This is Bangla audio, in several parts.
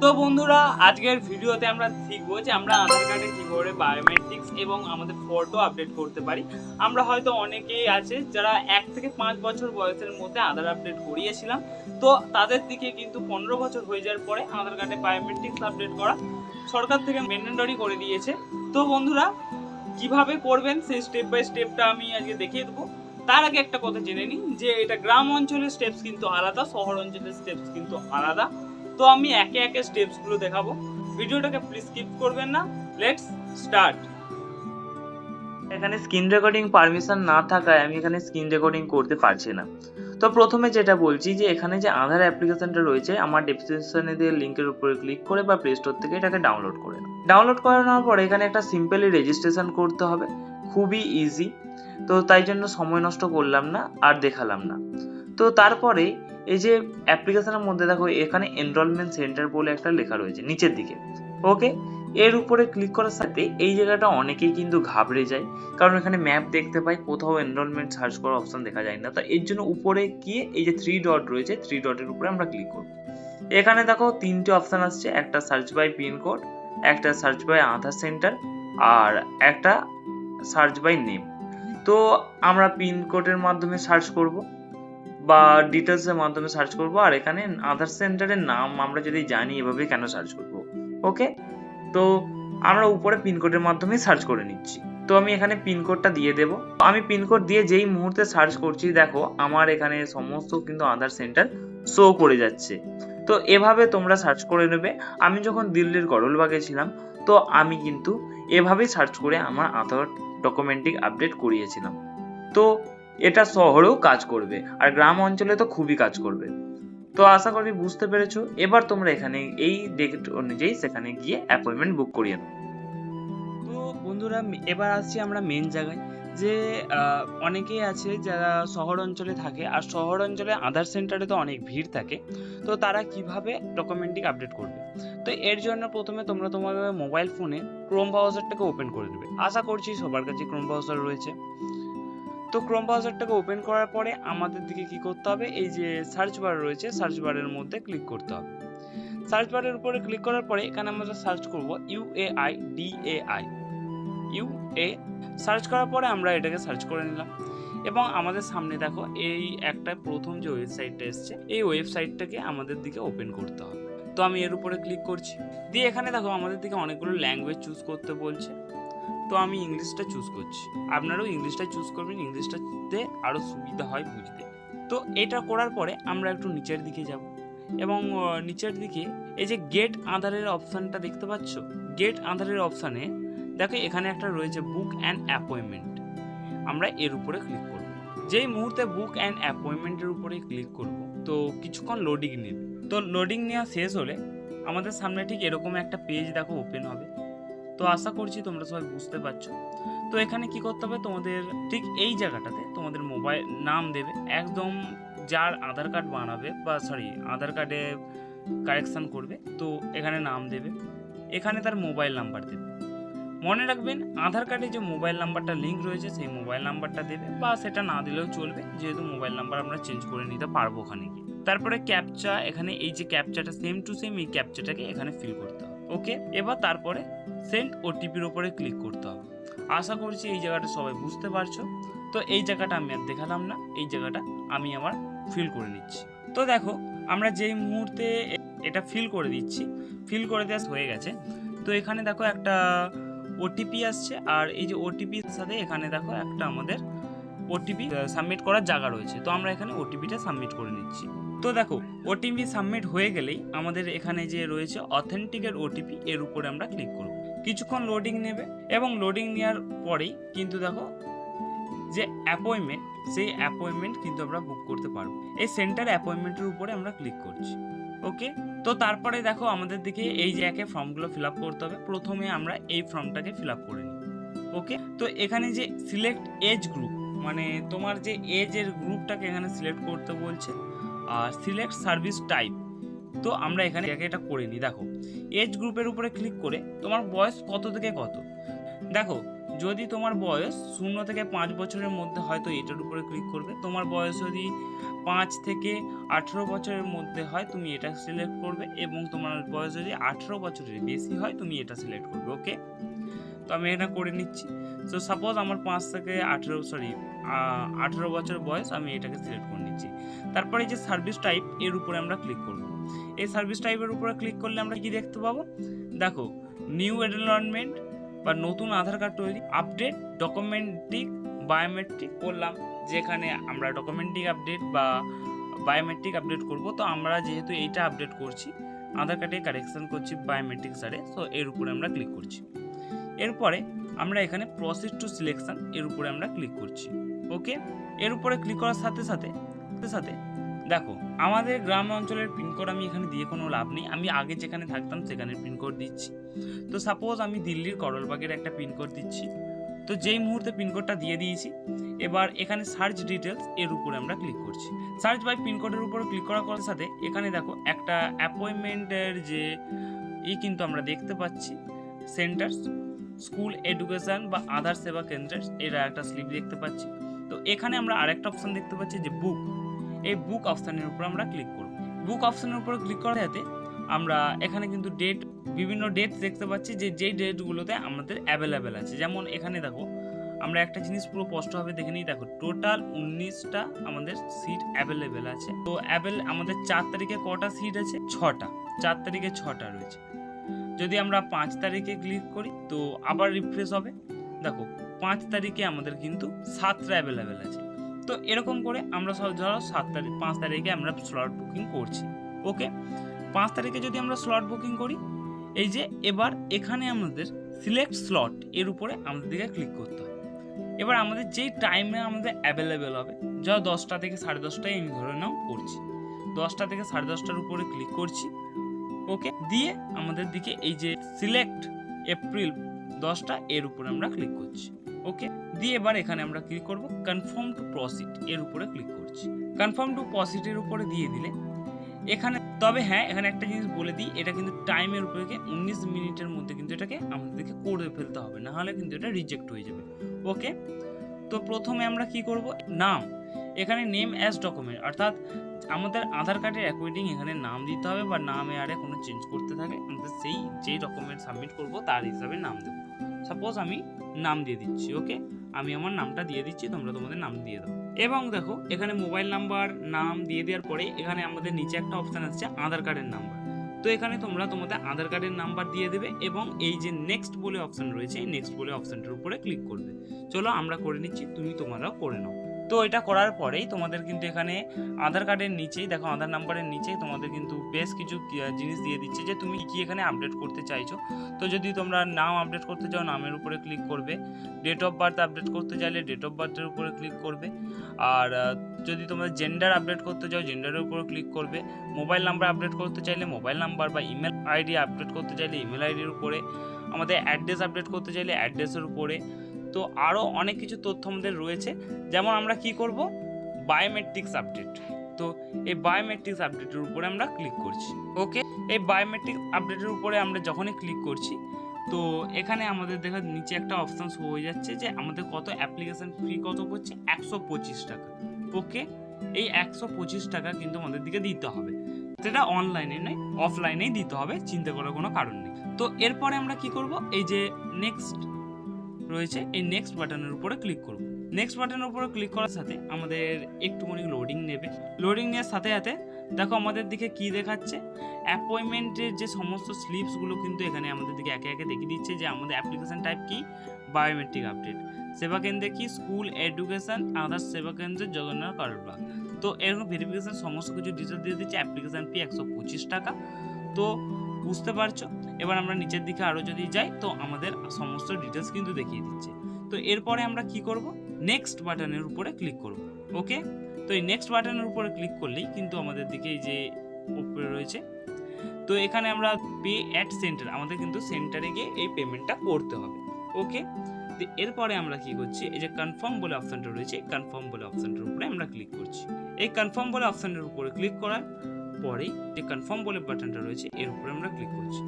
তো বন্ধুরা, আজকের ভিডিওতে আমরা শিখবো যে আমরা আধার কার্ডে কীভাবে বায়োমেট্রিক্স এবং আমাদের ফটো আপডেট করতে পারি। আমরা হয়তো অনেকেই আছে যারা 1 থেকে 5 বছর বয়সের মধ্যে আধার আপডেট করিয়েছিলাম, তো তাদের দিকে কিন্তু 15 বছর হয়ে যাওয়ার পরে আধার কার্ডে বায়োমেট্রিক্স আপডেট করা সরকার থেকে ম্যান্ডেটরি করে দিয়েছে। তো বন্ধুরা, কিভাবে করবেন সেই স্টেপ বাই স্টেপটা আমি আজকে দেখিয়ে দেবো। তার আগে একটা কথা জেনে নিই যে এটা গ্রাম অঞ্চলের স্টেপস কিন্তু আলাদা, শহর অঞ্চলের স্টেপস কিন্তু আলাদা। তো আমি একে একে স্টেপসগুলো দেখাবো, ভিডিওটাকে প্লিজ স্কিপ করবেন না। Let's start. এখানে স্ক্রিন রেকর্ডিং পারমিশন না থাকায় আমি এখানে স্ক্রিন রেকর্ডিং করতে পারছি না। তো প্রথমে যেটা বলছি যে এখানে যে আধার অ্যাপ্লিকেশনটা রয়েছে, আমার ডেসক্রিপশনে দিয়ে লিঙ্কের উপরে ক্লিক করে বা প্লে স্টোর থেকে এটাকে ডাউনলোড করে নাও। ডাউনলোড করানোর পরে এখানে একটা সিম্পলি রেজিস্ট্রেশন করতে হবে, খুবই ইজি। তো তাই জন্য সময় নষ্ট করলাম না আর দেখালাম না। তো তারপরে এই যে অ্যাপ্লিকেশনের মধ্যে দেখো এখানে এনরোলমেন্ট সেন্টার বলে একটা লেখা রয়েছে নিচের দিকে। ওকে, এর উপরে ক্লিক করার সাথে এই জায়গাটা অনেকেই কিন্তু ঘাবড়ে যায়, কারণ এখানে ম্যাপ দেখতে পাই, কোথাও এনরোলমেন্ট সার্চ করার অপশন দেখা যায় না। তো এর জন্য উপরে গিয়ে এই যে 3 ডট রয়েছে, 3 ডটের উপরে আমরা ক্লিক করব। এখানে দেখো 3টে অপশন আসছে, একটা সার্চ বাই পিনকোড, একটা সার্চ বাই আধার সেন্টার, আর একটা সার্চ বাই নেম। তো আমরা পিনকোডের মাধ্যমে সার্চ করব বা ডিটেলসের মাধ্যমে সার্চ করব, আর এখানে আধার সেন্টারের নাম আমরা যদি জানি এভাবে কেন সার্চ করব। ওকে, তো আমরা উপরে পিনকোডের মাধ্যমে সার্চ করে নিচ্ছি। তো আমি এখানে পিনকোডটা দিয়ে দেব। আমি পিনকোড দিয়ে যেই মুহূর্তে সার্চ করছি দেখো আমার এখানে সমস্ত কিন্তু আধার সেন্টার শো করে যাচ্ছে। তো এভাবে তোমরা সার্চ করে নেবে। আমি যখন দিল্লির করলবাগে ছিলাম, তো আমি কিন্তু এভাবেই সার্চ করে আমার আধার ডকুমেন্টিং আপডেট করিয়েছিলাম। তো এটা শহরেও কাজ করবে আর গ্রাম অঞ্চলে তো খুবই কাজ করবে। তো আশা করি বুঝতে পেরেছো। এবার তোমরা এখানে এই ডেট অনুযায়ী সেখানে গিয়ে অ্যাপয়েন্টমেন্ট বুক করিয়ে নাও। তো বন্ধুরা, এবার আসছি আমরা মেন জায়গায়, যে অনেকেই আছে যারা শহর অঞ্চলে থাকে, আর শহর অঞ্চলে আধার সেন্টারে তো অনেক ভিড় থাকে। তো তারা কিভাবে ডকুমেন্টিং আপডেট করবে? তো এর জন্য প্রথমে তোমরা তোমাদের মোবাইল ফোনে ক্রোম ব্রাউজারটাকে ওপেন করে দেবে। আশা করছি সবার কাছে ক্রোম ব্রাউজার রয়েছে। তো ক্রোম ব্রাউজারটাকে ওপেন করার পরে আমাদের দিকে কি করতে হবে, এই যে সার্চ বার রয়েছে, সার্চ বারের মধ্যে ক্লিক করতে হবে। সার্চ বারের উপরে ক্লিক করার পরে এখানে আমরা সার্চ করব UAIDAI। UA সার্চ করার পরে আমরা এটাকে সার্চ করে নিলাম, এবং আমাদের সামনে দেখো এই একটা প্রথম যে ওয়েবসাইটটা এসছে, এই ওয়েবসাইটটাকে আমাদের দিকে ওপেন করতে হবে। তো আমি এর উপরে ক্লিক করছি, দিয়ে এখানে দেখো আমাদের দিকে অনেকগুলো ল্যাঙ্গুয়েজ চুজ করতে বলছে। তো আমি ইংলিশটা চুজ করছি, আপনারাও ইংলিশটা চুজ করবেন, ইংলিশটাতে আরও সুবিধা হয় বুঝতে। তো এটা করার পরে আমরা একটু নিচের দিকে যাব, এবং নিচের দিকে এই যে গেট আধারের অপশানটা দেখতে পাচ্ছ, গেট আধারের অপশানে দেখো এখানে একটা রয়েছে বুক অ্যান্ড অ্যাপয়েন্টমেন্ট। আমরা এর উপরে ক্লিক করব। যেই মুহূর্তে বুক অ্যান্ড অ্যাপয়েন্টমেন্টের উপরে ক্লিক করব, তো কিছুক্ষণ লোডিং নেবে। তো লোডিং নেওয়া শেষ হলে আমাদের সামনে ঠিক এরকম একটা পেজ দেখো ওপেন হবে। তো আশা করছি তোমরা সবাই বুঝতে পারছো। তো এখানে কি করতে হবে, তোমাদের ঠিক এই জায়গাটাতে তোমাদের মোবাইল নাম দেবে, একদম যার আধার কার্ড বানাবে বা আধার কার্ডে কারেকশন করবে, তো এখানে নাম দেবে, এখানে তার মোবাইল নাম্বার দেবে। মনে রাখবেন আধার কার্ডে যে মোবাইল নাম্বারটা লিঙ্ক রয়েছে সেই মোবাইল নাম্বারটা দেবে, বা সেটা না দিলেও চলবে, যেহেতু মোবাইল নাম্বার আমরা চেঞ্জ করে নিতে পারবো ওখানে গিয়ে। তারপরে ক্যাপচা, এখানে এই যে ক্যাপচাটা সেম টু সেম এই ক্যাপচাটাকে এখানে ফিল করতে হবে। ওকে, এবার তারপরে সেন্ড ওটিপির উপরে ক্লিক করতে হবে। আশা করছি এই জায়গাটা সবাই বুঝতে পারছো। তো এই জায়গাটা আমি আর দেখালাম না, এই জায়গাটা আমি আমার ফিল করে নিচ্ছি। তো দেখো আমরা যেই মুহূর্তে এটা ফিল করে দিচ্ছি, ফিল করে দেওয়া হয়ে গেছে। তো এখানে দেখো একটা ওটিপি আসছে, আর এই যে ওটিপির সাথে এখানে দেখো একটা আমাদের ওটিপি সাবমিট করার জায়গা রয়েছে। তো আমরা এখানে ওটিপিটা সাবমিট করে নিচ্ছি। তো দেখো ওটিপি সাবমিট হয়ে গেলেই আমাদের এখানে যে রয়েছে অথেন্টিকের ওটিপি, এর উপরে আমরা ক্লিক করব। কিছুক্ষণ লোডিং নেবে, এবং লোডিং নেওয়ার পরেই কিন্তু দেখো যে অ্যাপয়েন্টমেন্ট, সেই অ্যাপয়েন্টমেন্ট কিন্তু আমরা বুক করতে পারবো। এই সেন্টার অ্যাপয়েন্টমেন্টের উপরে আমরা ক্লিক করছি। ওকে, তো তারপরে দেখো আমাদের দিকে এই যে একে ফর্মগুলো ফিল আপ করতে হবে। প্রথমে আমরা এই ফর্মটাকে ফিল আপ করে নিই। ওকে, তো এখানে যে সিলেক্ট এজ গ্রুপ, মানে তোমার যে এজের গ্রুপটাকে এখানে সিলেক্ট করতে বলছে, আর সিলেক্ট সার্ভিস টাইপ, তো আমরা এখানে এটা করে নিই। দেখো এজ গ্রুপের উপরে ক্লিক করে তোমার বয়স কত থেকে কত, দেখো যদি তোমার বয়স 0 থেকে 5 বছরের মধ্যে হয় তো এটার উপরে ক্লিক করবে। তোমার বয়স যদি 5 থেকে 18 বছরের মধ্যে হয় তুমি এটা সিলেক্ট করবে, এবং তোমার বয়স যদি 18 বছরের বেশি হয় তুমি এটা সিলেক্ট করবে। ওকে, তো আমি এটা করে নিচ্ছি। সো সাপোজ আমার 5 থেকে 18 বছর বয়স, আমি এটাকে সিলেক্ট করে নিচ্ছি। তারপরে এই যে সার্ভিস টাইপ, এর উপরে আমরা ক্লিক করব। এই সার্ভিস টাইপের উপরে ক্লিক করলে আমরা কি দেখতে পাবো, দেখো নিউ এনরোলমেন্ট বা নতুন আধার কার্ড তৈরি, আপডেট ডকুমেন্টিক বায়োমেট্রিক করলাম, যেখানে আমরা ডকুমেন্টিক আপডেট বা বায়োমেট্রিক আপডেট করব। তো আমরা যেহেতু এইটা আপডেট করছি, আধার কার্ডে কারেকশন করছি বায়োমেট্রিক সারে, সো এর উপরে আমরা ক্লিক করছি। এরপরে আমরা এখানে প্রসেস টু সিলেকশন, এর উপরে আমরা ক্লিক করছি। ওকে, এর উপরে ক্লিক করার সাথে সাথে দেখো আমাদের গ্রাম অঞ্চলের পিনকোড আমি এখানে দিয়ে কোনো লাভ নেই, আমি আগে যেখানে থাকতাম সেখানের পিনকোড দিচ্ছি। তো সাপোজ আমি দিল্লির করলবাগের একটা পিনকোড দিচ্ছি। তো যেই মুহূর্তে পিনকোডটা দিয়ে দিয়েছি, এবার এখানে সার্চ ডিটেলস, এর উপরে আমরা ক্লিক করছি। সার্চ বাই পিনকোডের উপরে ক্লিক করার সাথে এখানে দেখো একটা অ্যাপয়েন্টমেন্টের যে কিন্তু আমরা দেখতে পাচ্ছি, সেন্টার্স, স্কুল, এডুকেশন বা আধার সেবা কেন্দ্রের এরা একটা স্লিপ দেখতে পাচ্ছি। তো এখানে আমরা আরেকটা অপশন দেখতে পাচ্ছি যে বুক, এই বুক অপশনের উপর আমরা ক্লিক করব। বুক অপশনের উপর ক্লিক করার সাথে আমরা এখানে কিন্তু বিভিন্ন ডেট দেখতে পাচ্ছি, যে ডেটগুলোতে আমাদের অ্যাভেলেবেল আছে। যেমন এখানে দেখো আমরা একটা জিনিস পুরো স্পষ্টভাবে দেখে নিই, দেখো টোটাল 19টা আমাদের সিট অ্যাভেলেবেল আছে। তো আমাদের 4 তারিখে কটা সিট আছে, 6টা। 4 তারিখে 6টা রয়েছে। যদি আমরা 5 তারিখে ক্লিক করি তো আবার রিফ্রেশ হবে, দেখো 5 তারিখে আমাদের কিন্তু 7টা অ্যাভেলেবেল আছে। তো এরকম করে আমরা সব ধরো 5 তারিখে আমরা স্লট বুকিং করছি। ওকে, 5 তারিখে যদি আমরা স্লট বুকিং করি, এই যে এবার এখানে আমাদের সিলেক্ট স্লট, এর উপরে আমাদের দিকে ক্লিক করতে হবে। এবার আমাদের যেই টাইমে আমাদের অ্যাভেলেবেল হবে, যা 10টা থেকে 10:30টায় আমি ধরে নাও করছি, 10টা থেকে 10:30টার উপরে ক্লিক করছি। ওকে, দিয়ে আমাদের দিকে এই যে সিলেক্ট এপ্রিল 10টা, এর উপরে আমরা ক্লিক করছি। ওকে, দিয়ে এবার এখানে আমরা ক্লিক করব কনফার্ম টু প্রসিড, এর উপরে ক্লিক করছি। কনফার্ম টু প্রসিড এর উপরে দিয়ে দিলে এখানে, তবে হ্যাঁ এখানে একটা জিনিস বলে দিই, এটা কিন্তু টাইমের উপরে 19 মিনিটের মধ্যে কিন্তু এটাকে আমাদেরকে করে ফেলতে হবে, না হলে কিন্তু এটা রিজেক্ট হয়ে যাবে। ওকে, তো প্রথমে আমরা কি করব, নাম, এখানে নেম অ্যাজ ডকুমেন্ট, অর্থাৎ আমাদের আধার কার্ডের অ্যাকর্ডিং এখানে নাম দিতে হবে, বা নামে আরে কোনো চেঞ্জ করতে থাকে আমাদের যেই ডকুমেন্ট সাবমিট করব তার হিসাবে নাম দেবো। সাপোজ আমি নাম দিয়ে দিচ্ছি। ওকে, আমি আমার নামটা দিয়ে দিচ্ছি, তোমরা তোমাদের নাম দিয়ে দাও। এবং দেখো এখানে মোবাইল নাম্বার, নাম দিয়ে দেওয়ার পরে এখানে আমাদের নিচে একটা অপশান আসছে আধার কার্ডের নাম্বার। তো এখানে তোমরা তোমাদের আধার কার্ডের নাম্বার দিয়ে দেবে, এবং এই যে নেক্সট বলে অপশান রয়েছে, এই নেক্সট বলে অপশানটার উপরে ক্লিক করবে। চলো আমরা করে নিচ্ছি, তোমরাও করে নাও। তো এটা করার পরেই তোমাদের কিন্তু এখানে আধার কার্ডের নিচেই দেখো, আধার নাম্বারের নিচেই তোমাদের কিন্তু বেশ কিছু জিনিস দিয়ে দিচ্ছে যে তুমি কি এখানে আপডেট করতে চাইছো। তো যদি তোমরা নাম আপডেট করতে চাও, নামের উপরে ক্লিক করবে। ডেট অফ বার্থ আপডেট করতে চাইলে ডেট অফ বার্থের উপরে ক্লিক করবে। আর যদি তোমরা জেন্ডার আপডেট করতে চাও, জেন্ডারের উপরে ক্লিক করবে। মোবাইল নাম্বার আপডেট করতে চাইলে মোবাইল নাম্বার, বা ইমেল আইডি আপডেট করতে চাইলে ইমেল আইডির উপরে, আমাদের অ্যাড্রেস আপডেট করতে চাইলে অ্যাড্রেসের উপরে। তো আরও অনেক কিছু তথ্য আমাদের রয়েছে, যেমন আমরা কি করব, বায়োমেট্রিক্স আপডেট। তো এই বায়োমেট্রিক্স আপডেটের উপরে আমরা ক্লিক করছি। ওকে, এই বায়োমেট্রিক আপডেটের উপরে আমরা যখনই ক্লিক করছি, তো এখানে আমাদের দেখা নিচে একটা অপশান শো হয়ে যাচ্ছে যে আমাদের কত অ্যাপ্লিকেশন ফি কত পড়ছে, 125 টাকা। ওকে, এই 125 টাকা কিন্তু আমাদের দিকে দিতে হবে, সেটা অনলাইনে নয় অফলাইনেই দিতে হবে, চিন্তা করার কোনো কারণ নেই। তো এরপরে আমরা কি করব, এই যে নেক্সট রয়েছে, এই নেক্সট বাটনের উপরে ক্লিক করব। নেক্সট বাটনের উপরে ক্লিক করার সাথে আমাদের একটুখানি লোডিং নেবে। লোডিং নেওয়ার সাথে সাথে দেখো আমাদের দিকে কি দেখাচ্ছে, অ্যাপয়েন্টমেন্টের যে সমস্ত স্লিপসগুলো কিন্তু এখানে আমাদের দিকে একে একে দেখিয়ে দিচ্ছে যে আমাদের অ্যাপ্লিকেশন টাইপ কি, বায়োমেট্রিক আপডেট, সেবা কেন্দ্রে কি, স্কুল, এডুকেশন, আধার সেবা কেন্দ্রের জগন্নাথ করলবাগ। তো এরকম ভেরিফিকেশন সমস্ত কিছু ডিটেলস দিয়ে দিচ্ছে। অ্যাপ্লিকেশন ফি 125 টাকা। তো বুঝতে পারছো, এবার আমরা নিচের দিকে আরও যদি যাই তো আমাদের সমস্ত ডিটেলস কিন্তু দেখিয়ে দিচ্ছে। তো এরপরে আমরা কি করব, নেক্সট বাটনের উপরে ক্লিক করব। ওকে, তো এই নেক্সট বাটনের উপরে ক্লিক করলেই কিন্তু আমাদের দিকে এই যে উপরে রয়েছে, তো এখানে আমরা পে অ্যাট সেন্টার, আমাদের কিন্তু সেন্টারে গিয়ে এই পেমেন্টটা করতে হবে। ওকে, তো এরপরে আমরা কি করছি, এই যে কনফার্ম বলে অপশানটা রয়েছে, কনফার্ম বলে অপশানটার উপরে আমরা ক্লিক করছি। এই কনফার্ম বলে অপশানের উপরে ক্লিক করার পরেই যে কনফার্ম বলে বাটনটা রয়েছে এর উপরে আমরা ক্লিক করছি।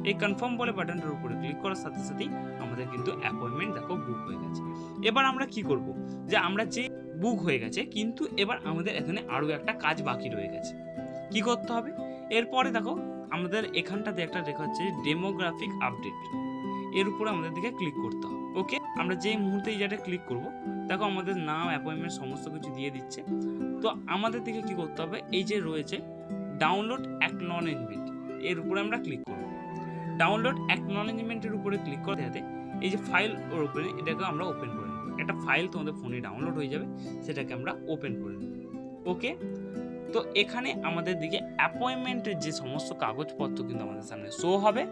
এই কনফার্ম বলে বাটনটার উপরে ক্লিক করার সাথে সাথেই আমাদের কিন্তু অ্যাপয়েন্টমেন্ট দেখো বুক হয়ে গেছে। এবার আমরা কি করব, যে আমরা যে বুক হয়ে গেছে, কিন্তু এবার আমাদের এখানে আরও একটা কাজ বাকি রয়ে গেছে। কি করতে হবে? এরপরে দেখো আমাদের এখানটাতে একটা লেখা হচ্ছে ডেমোগ্রাফিক আপডেট, এর উপরে আমাদের দিকে ক্লিক করতে হবে। ওকে, আমরা যেই মুহূর্তে এই জায়গাটা ক্লিক করব, দেখো আমাদের নাম, অ্যাপয়েন্টমেন্ট সমস্ত কিছু দিয়ে দিচ্ছে। তো আমাদের দিকে কি করতে হবে? এই যে রয়েছে ডাউনলোড অ্যাকনলেজমেন্ট, এর উপরে আমরা ক্লিক করব। ডাউনলোড অ্যাকনলেজমেন্টের উপরে ক্লিক করতে যাতে এই যে ফাইল ওর উপরে, এটাকে আমরা ওপেন করে নেব। একটা ফাইল তোমাদের ফোনে ডাউনলোড হয়ে যাবে, সেটাকে আমরা ওপেন করে নেব। ওকে, তো এখানে আমাদের দিকে অ্যাপয়েন্টমেন্টের যে সমস্ত কাগজপত্র কিন্তু আমাদের সামনে শো হবে।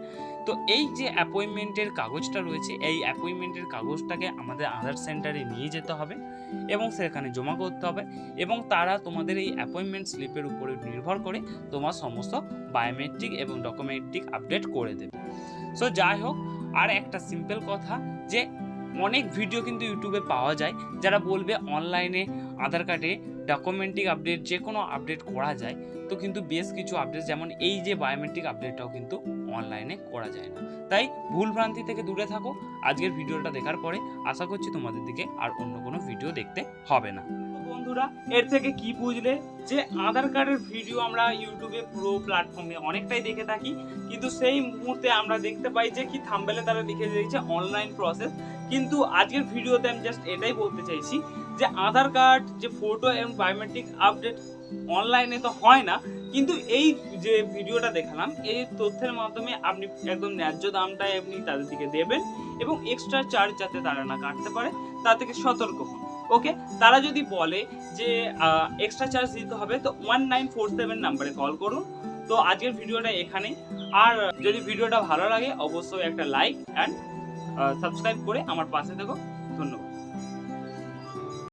তো এই যে অ্যাপয়েন্টমেন্টের কাগজটা রয়েছে, এই অ্যাপয়েন্টমেন্টের কাগজটাকে আমাদের আধার সেন্টারে নিয়ে যেতে হবে এবং সেখানে জমা করতে হবে, এবং তারা তোমাদের এই অ্যাপয়েন্টমেন্ট স্লিপের উপরে নির্ভর করে তোমার সমস্ত বায়োমেট্রিক এবং ডকুমেন্ট্রিক আপডেট করে দেবে। সো যাই হোক, আর একটা সিম্পল কথা, যে অনেক ভিডিও কিন্তু ইউটিউবে পাওয়া যায় যারা বলবে অনলাইনে আধার কার্ডে ডকুমেন্ট্রিক আপডেট যে কোনো আপডেট করা যায়, তো কিন্তু বেশ কিছু আপডেট যেমন এই যে বায়োমেট্রিক আপডেটটাও কিন্তু অনলাইনে করা যায় না। তাই ভুলভ্রান্তি থেকে দূরে থাকো। আজকের ভিডিওটা দেখার পরে আশা করছি তোমাদের দিকে আর অন্য কোনো ভিডিও দেখতে হবে না। বন্ধুরা, এর থেকে কি বুঝলে? যে আধার কার্ডের ভিডিও আমরা ইউটিউবে পুরো প্ল্যাটফর্মে অনেকটাই দেখে থাকি, কিন্তু সেই মুহূর্তে আমরা দেখতে পাই যে কি থাম্বনেলে তারা লিখে দিয়েছে অনলাইন প্রসেস। কিন্তু আজকের ভিডিওতে আমি জাস্ট এটাই বলতে চাইছি যে আধার কার্ড যে ফটো এবং বায়োমেট্রিক আপডেট অনলাইনে তো হয় না, কিন্তু এই যে ভিডিওটা দেখালাম, এই তথ্যের মাধ্যমে আপনি একদম ন্যায্য দামটাই আপনি তাদের দিকে দেবেন এবং এক্সট্রা চার্জ যাতে তারা না কাটতে পারে তা থেকে সতর্ক হন। ওকে, তারা যদি বলে যে এক্সট্রা চার্জ দিতে হবে, তো 1947 নাম্বারে কল করুন। তো আজকের ভিডিওটা এখানেই। আর যদি ভিডিওটা ভালো লাগে অবশ্যই একটা লাইক অ্যান্ড সাবস্ক্রাইব করে আমার পাশে থেকো। ধন্যবাদ।